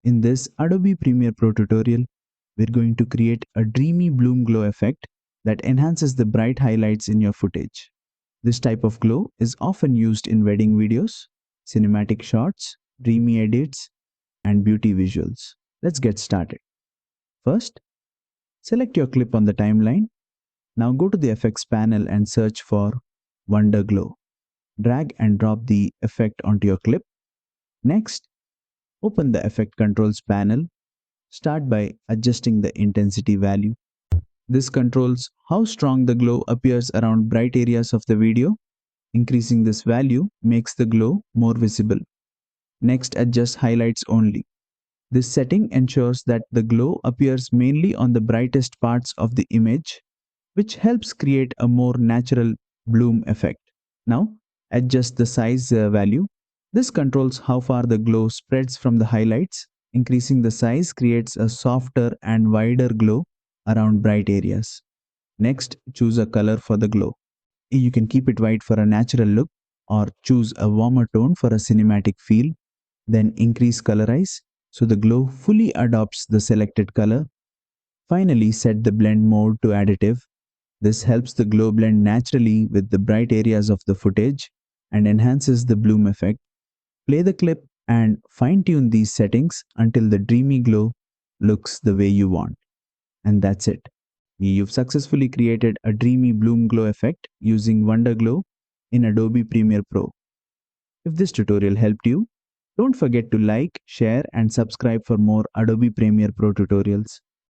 In this Adobe Premiere Pro tutorial, we're going to create a dreamy bloom glow effect that enhances the bright highlights in your footage. This type of glow is often used in wedding videos, cinematic shots, dreamy edits, and beauty visuals. Let's get started. First, select your clip on the timeline. Now go to the effects panel and search for Wonder Glow. Drag and drop the effect onto your clip. Next, open the Effect Controls panel. Start by adjusting the intensity value. This controls how strong the glow appears around bright areas of the video. Increasing this value makes the glow more visible. Next, adjust highlights only. This setting ensures that the glow appears mainly on the brightest parts of the image, which helps create a more natural bloom effect. Now, adjust the size value. This controls how far the glow spreads from the highlights. Increasing the size creates a softer and wider glow around bright areas. Next, choose a color for the glow. You can keep it white for a natural look or choose a warmer tone for a cinematic feel. Then increase colorize so the glow fully adopts the selected color. Finally, set the blend mode to additive. This helps the glow blend naturally with the bright areas of the footage and enhances the bloom effect. Play the clip and fine-tune these settings until the dreamy glow looks the way you want. And that's it. You've successfully created a dreamy bloom glow effect using Wonder Glow in Adobe Premiere Pro. If this tutorial helped you, don't forget to like, share, and subscribe for more Adobe Premiere Pro tutorials.